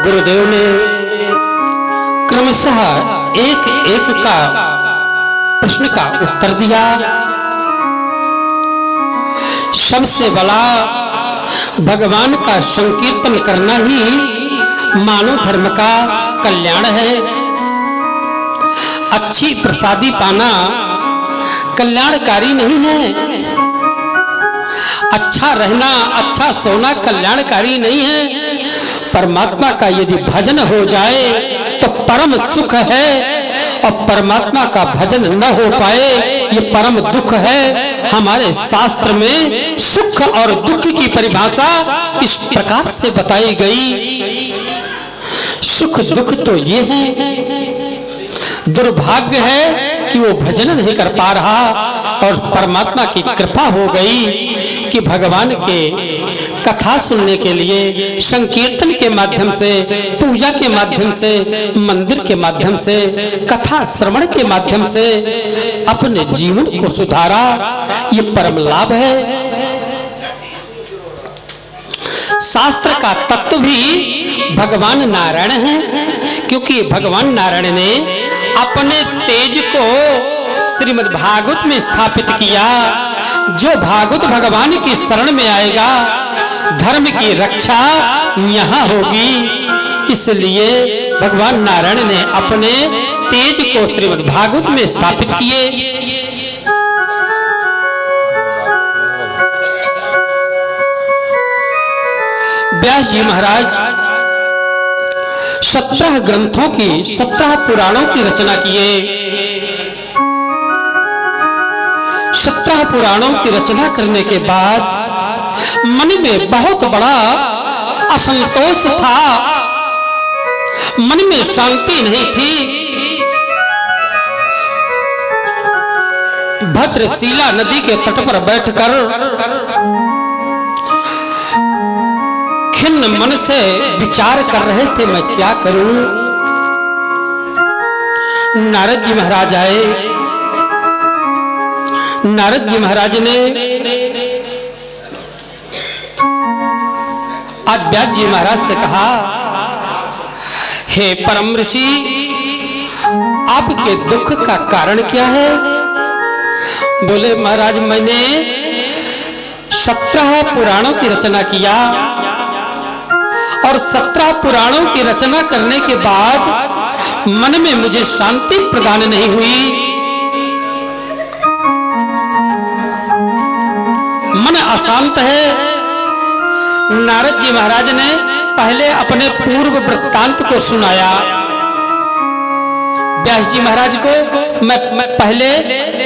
गुरुदेव ने क्रमशः एक एक का प्रश्न का उत्तर दिया। सबसे बड़ा भगवान का संकीर्तन करना ही मानव धर्म का कल्याण है। अच्छी प्रसादी पाना कल्याणकारी नहीं है। अच्छा रहना, अच्छा सोना कल्याणकारी नहीं है। परमात्मा का यदि भजन हो जाए तो परम सुख है, और परमात्मा का भजन न हो पाए ये परम दुख है। हमारे शास्त्र में सुख और दुख की परिभाषा इस प्रकार से बताई गई। सुख दुख तो ये है, दुर्भाग्य है कि वो भजन नहीं कर पा रहा। और परमात्मा की कृपा हो गई कि भगवान के कथा सुनने के लिए संकीर्तन के माध्यम से, पूजा के माध्यम से, मंदिर के माध्यम से, कथा श्रवण के माध्यम से अपने जीवन को सुधारा। ये परम लाभ है। शास्त्र का तत्व भी भगवान नारायण है, क्योंकि भगवान नारायण ने अपने तेज को श्रीमद् भागवत में स्थापित किया। जो भागवत भगवान की शरण में आएगा धर्म की रक्षा यहाँ होगी। इसलिए भगवान नारायण ने अपने तेज को श्रीमद् भागवत में स्थापित किए। व्यास जी महाराज 17 ग्रंथों की, 17 पुराणों की रचना किए। 17 पुराणों की रचना करने के बाद मन में बहुत बड़ा असंतोष था, मन में शांति नहीं थी। भद्रशिला नदी के तट पर बैठकर खिन्न मन से विचार कर रहे थे, मैं क्या करूं। नारद जी महाराज आए। नारद जी महाराज ने आज व्यास जी महाराज से कहा, हे परम ऋषि, आपके दुख का कारण क्या है? बोले महाराज, मैंने 17 पुराणों की रचना किया, और 17 पुराणों की रचना करने के बाद मन में मुझे शांति प्रदान नहीं हुई। मन अशांत है। नारद जी महाराज ने पहले अपने पूर्व वृत्तांत को सुनाया व्यास जी महाराज को। मैं पहले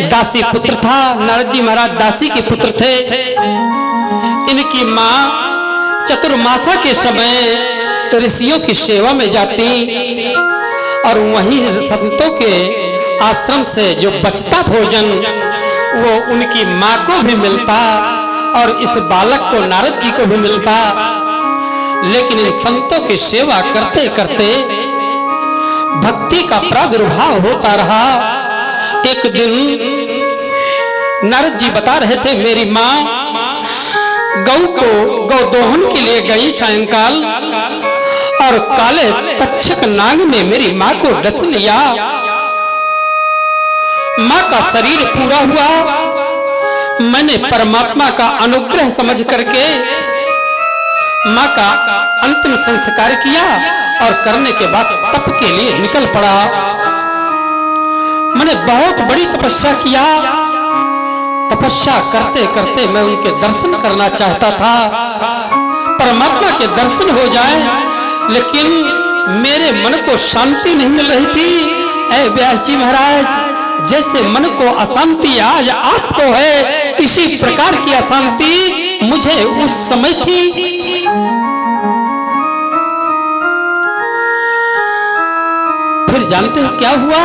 दासी पुत्र था। नारद जी महाराज दासी के पुत्र थे। इनकी माँ चतुर्मासा के समय ऋषियों की सेवा में जाती, और वहीं संतों के आश्रम से जो बचता भोजन वो उनकी माँ को भी मिलता, और इस बालक को नारद जी को भी मिलता। लेकिन इन संतों की सेवा करते करते भक्ति का प्रादुर्भाव होता रहा। एक दिन नारद जी बता रहे थे, मेरी माँ गौ दोहन के लिए गई सायंकाल, और काले तक्षक नाग ने मेरी माँ को डस लिया। माँ का शरीर पूरा हुआ। मैंने परमात्मा का अनुग्रह समझ करके माँ का अंतिम संस्कार किया, और करने के बाद तप के लिए निकल पड़ा। मैंने बहुत बड़ी तपस्या किया। तपस्या करते करते मैं उनके दर्शन करना चाहता था, परमात्मा के दर्शन हो जाए, लेकिन मेरे मन को शांति नहीं मिल रही थी। ऐ व्यास जी महाराज, जैसे मन को अशांति आज आपको है, इसी प्रकार की अशांति मुझे उस समय थी। फिर जानते हो क्या हुआ?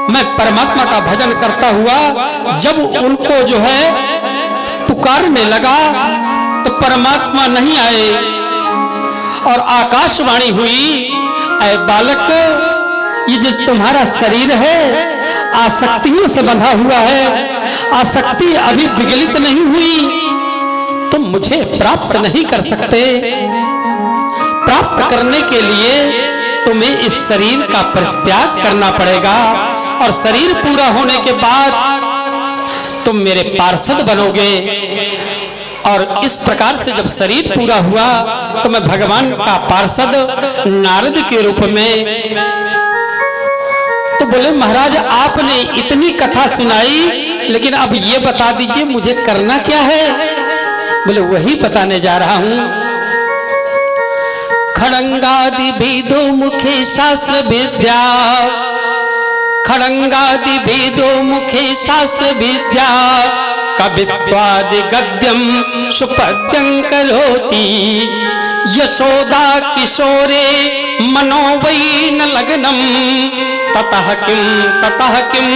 मैं परमात्मा का भजन करता हुआ जब उनको जो है पुकारने लगा तो परमात्मा नहीं आए, और आकाशवाणी हुई, ऐ बालक, ये जो तुम्हारा शरीर है आसक्तियों से बंधा हुआ है, आसक्ति अभी विगलित नहीं हुई, तुम मुझे प्राप्त नहीं कर सकते। करने के लिए तुम्हें इस शरीर का परित्याग करना पड़ेगा और शरीर पूरा होने के बाद तुम मेरे पार्षद बनोगे। और इस प्रकार से जब शरीर पूरा हुआ तो मैं भगवान का पार्षद नारद के रूप में। तो बोले महाराज आपने इतनी कथा सुनाई, लेकिन अब ये बता दीजिए मुझे करना क्या है। बोले वही बताने जा रहा हूं। खड़ंगादि भेदो मुखे शास्त्र विद्या, खड़ंगादि भेदो मुखे शास्त्र विद्या, कवित्वादि गद्यम सुपद्यं करोति, यशोदा किशोरे मनो वै न लग्नम, ततः किम ततः किम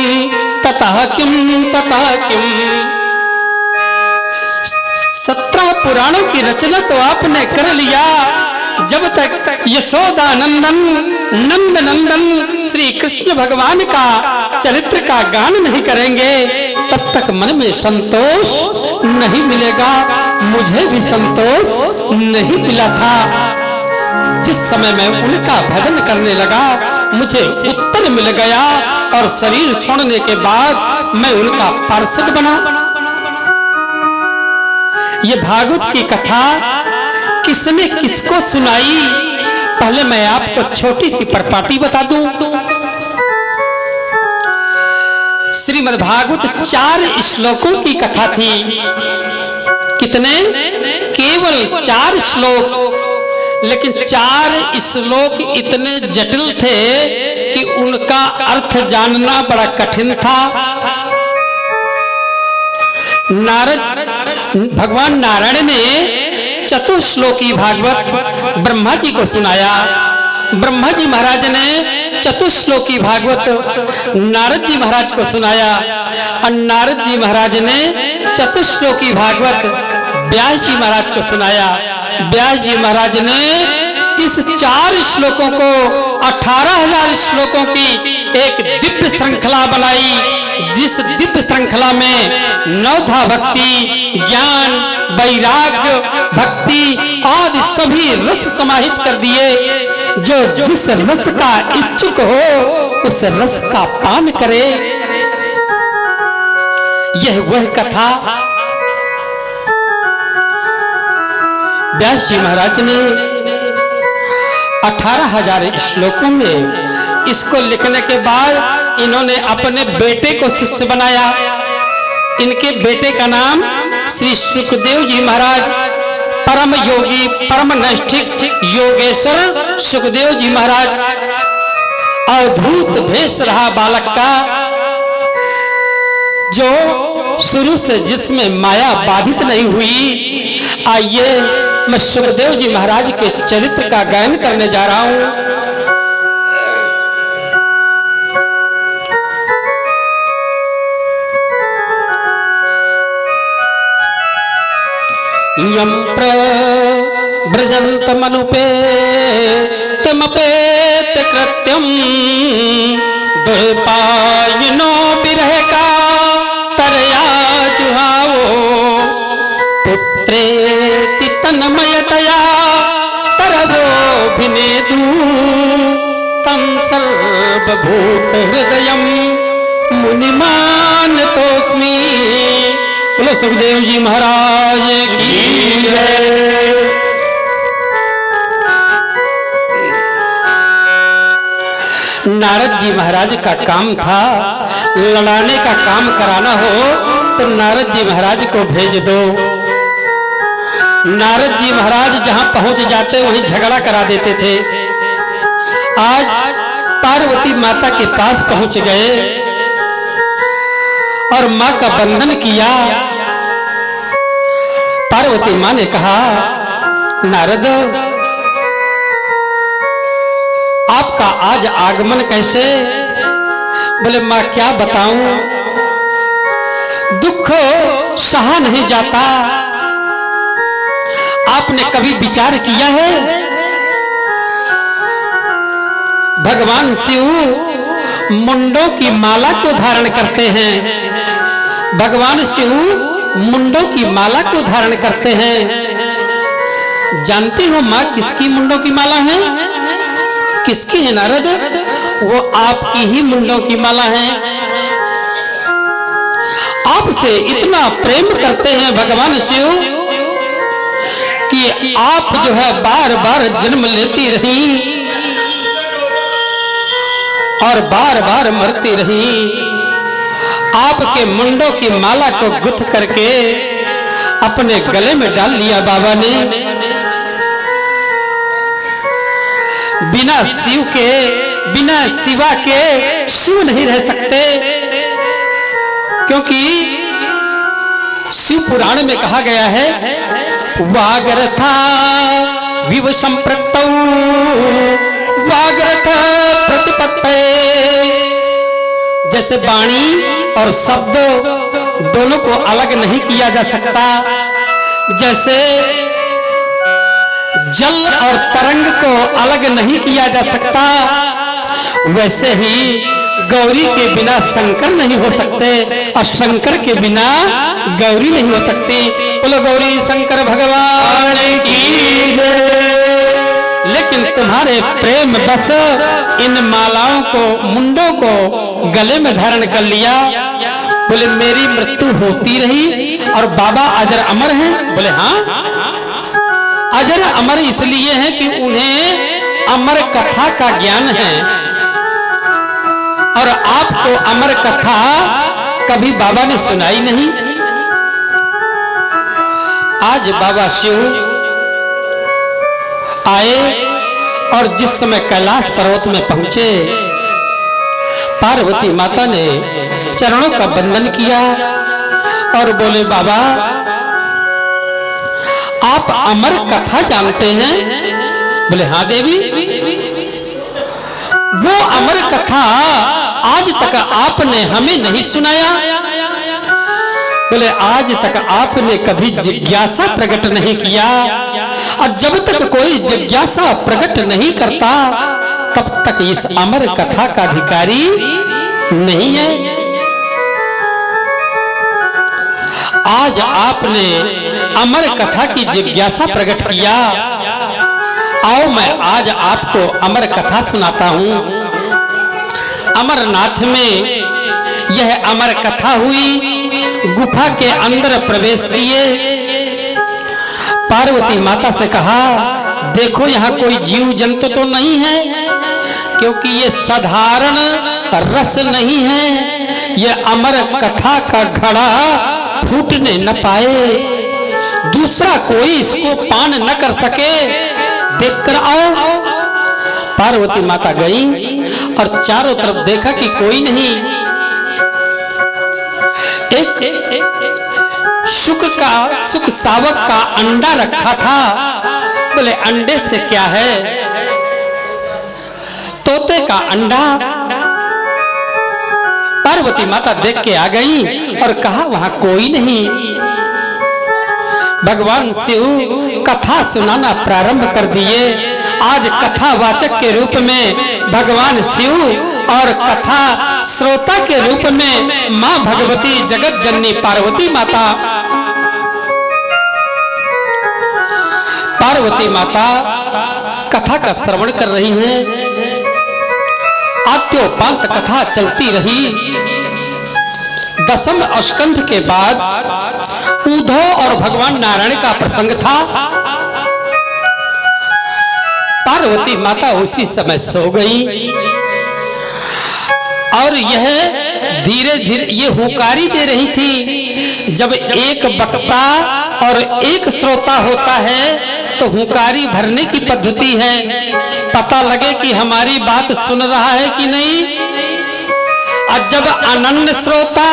ततः किम ततः किम। 17 पुराणों की रचना तो आपने कर लिया, जब तक यशोदा नंदन नंद नंदन श्री कृष्ण भगवान का चरित्र का गान नहीं करेंगे तब तक मन में संतोष नहीं मिलेगा। मुझे भी संतोष नहीं मिला था। जिस समय मैं उनका भजन करने लगा मुझे उत्तर मिल गया और शरीर छोड़ने के बाद मैं उनका पार्षद बना। ये भागवत की कथा किसने किसको सुनाई, पहले मैं आपको छोटी सी परपाटी बता दूं। श्रीमद् भागवत 4 श्लोकों की कथा थी। कितने? केवल 4 श्लोक, लेकिन 4 श्लोक इतने जटिल थे कि उनका अर्थ जानना बड़ा कठिन था। भगवान नारायण ने चतुश्लोकी भागवत ब्रह्मा जी को सुनाया। ब्रह्मा जी महाराज ने चतुश्लोकी भागवत नारद जी महाराज को सुनाया और नारद जी महाराज ने चतुश्लोकी भागवत व्यास जी महाराज को सुनाया। व्यास जी महाराज ने इस 4 श्लोकों को 18,000 श्लोकों की एक दिव्य श्रृंखला बनाई, जिस दिव्य श्रृंखला में नवधा भक्ति, ज्ञान, वैराग्य, भक्ति आदि सभी रस समाहित कर दिए। जो जिस रस का इच्छुक हो उस रस का पान करे। यह वह कथा व्यास जी महाराज ने 18,000 श्लोकों में इसको लिखने के बाद इन्होंने अपने बेटे को शिष्य बनाया। इनके बेटे का नाम श्री सुखदेव जी महाराज, परम योगी परम नैष्ठिक योगेश्वर सुखदेव जी महाराज। अद्भुत भेष रहा बालक का, जो शुरू से जिसमें माया बाधित नहीं हुई। आइए मैं सुखदेव जी महाराज के चरित्र का गायन करने जा रहा हूं। यम प्रव्रजन्तमनुपेतमपेत कृत्यम, द्वैपायनो विरह का तरया जुहावो, पुत्रेति तन्मयतया तरवोऽभिनेदु, तं सर्वभूत हृदयं मुनिमानतोऽस्मि। बोलो सुखदेव जी महाराज की जय। नारद जी महाराज का काम था लड़ाने का काम कराना हो तो नारद जी महाराज को भेज दो। नारद जी महाराज जहां पहुंच जाते वहीं झगड़ा करा देते थे। आज पार्वती माता के पास पहुंच गए और मां का बंधन किया। पार्वती मां ने कहा, नारद आपका आज आगमन कैसे? बोले मां क्या बताऊं, दुख सहा नहीं जाता। आपने कभी विचार किया है भगवान शिव मुंडों की माला को धारण करते हैं। भगवान शिव मुंडों की माला को धारण करते हैं। जानती हो माँ किसकी मुंडों की माला है? किसकी है नारद? वो आपकी ही मुंडों की माला है। आपसे इतना प्रेम करते हैं भगवान शिव कि आप जो है बार बार जन्म लेती रही और बार बार मरती रही। आपके मुंडों की माला को गुथ करके अपने गले में डाल लिया बाबा ने। बिना शिव के, बिना शिवा के शिव नहीं रह सकते, क्योंकि शिव पुराण में कहा गया है वागरथा विव संप्रक्तौ वागरथ प्रतिपत्ते। जैसे वाणी और शब्द दोनों को अलग नहीं किया जा सकता, जैसे जल और तरंग को अलग नहीं किया जा सकता, वैसे ही गौरी के बिना शंकर नहीं हो सकते और शंकर के बिना गौरी नहीं हो सकती। बोलो गौरी शंकर भगवान की जय। लेकिन तुम्हारे प्रेम बस इन मालाओं को, मुंडों को गले में धारण कर लिया। बोले मेरी मृत्यु होती रही और बाबा अजर अमर हैं? बोले हाँ, अजर अमर इसलिए है कि उन्हें अमर कथा का ज्ञान है और आपको अमर कथा कभी बाबा ने सुनाई नहीं। आज बाबा शिव आए और जिस समय कैलाश पर्वत में पहुंचे, पार्वती माता ने चरणों का बंधन किया और बोले बाबा आप अमर कथा जानते हैं? बोले हाँ देवी। वो अमर कथा आज तक आपने हमें नहीं सुनाया। बोले आज तक आपने कभी जिज्ञासा प्रकट नहीं किया और जब तक कोई जिज्ञासा प्रकट नहीं करता तब तक इस अमर कथा का अधिकारी नहीं है। आज आपने अमर कथा की जिज्ञासा प्रकट किया। आओ मैं आज आपको अमर कथा सुनाता हूं। अमरनाथ में यह अमर कथा हुई। गुफा के अंदर प्रवेश किए। पार्वती माता से कहा देखो यहाँ कोई जीव जंतु तो नहीं है, क्योंकि ये साधारण रस नहीं है, ये अमर कथा का घड़ा फूटने न पाए, दूसरा कोई इसको पान न कर सके, देखकर आओ। पार्वती माता गई और चारों तरफ देखा कि कोई नहीं। एक सुख सावक का अंडा रखा था। बोले अंडे से क्या है? तोते का अंडा। पार्वती माता देख के आ गई और कहा वहां कोई नहीं। भगवान शिव कथा सुनाना प्रारंभ कर दिए। आज कथावाचक के रूप में भगवान शिव और कथा श्रोता के रूप में मां भगवती जगत जननी पार्वती माता। पार्वती माता कथा का श्रवण कर रही हैं। आद्योपांत कथा चलती रही। दसम स्कंध के बाद उद्धव और भगवान नारायण का प्रसंग था। पार्वती माता उसी समय सो गई और यह धीरे धीरे ये हुंकारी दे रही थी। जब एक वक्ता और एक श्रोता होता है तो हुंकारी भरने की पद्धति है, पता लगे कि हमारी बात सुन रहा है कि नहीं। और जब अनन्य श्रोता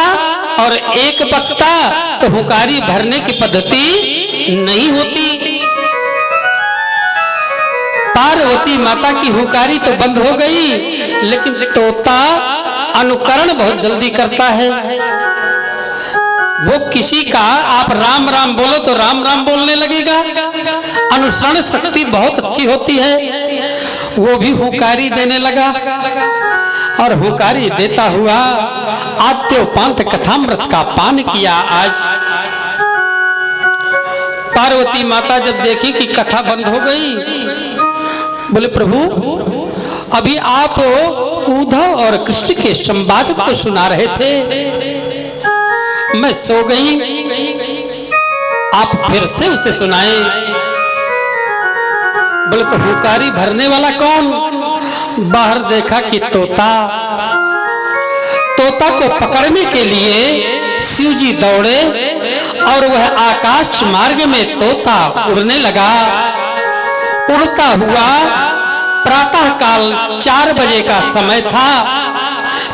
और एक वक्ता तो हुंकारी भरने की पद्धति नहीं होती। पार्वती माता की हुंकारी तो बंद हो गई, लेकिन तोता अनुकरण बहुत जल्दी करता है। वो किसी का आप राम राम बोलो तो राम राम बोलने लगेगा। अनुसरण शक्ति बहुत अच्छी होती है। वो भी हुंकारी देने लगा और हुंकारी देता हुआ आद्योपांत कथामृत का पान किया। आज पार्वती माता जब देखी कि कथा बंद हो गई, बोले प्रभु अभी आप उद्धव और कृष्ण के संवाद को सुना रहे थे, मैं सो गई, आप फिर से उसे सुनाए। बोले तो हुकारी भरने वाला कौन? बाहर देखा कि तोता को पकड़ने के लिए शिवजी दौड़े और वह आकाश मार्ग में तोता उड़ने लगा। उड़ता हुआ प्रातः काल 4 बजे का समय था।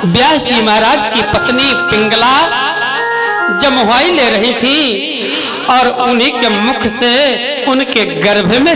व्यास जी महाराज की पत्नी पिंगला जमवाई ले रही थी और उन्हीं के मुख से उनके गर्भ में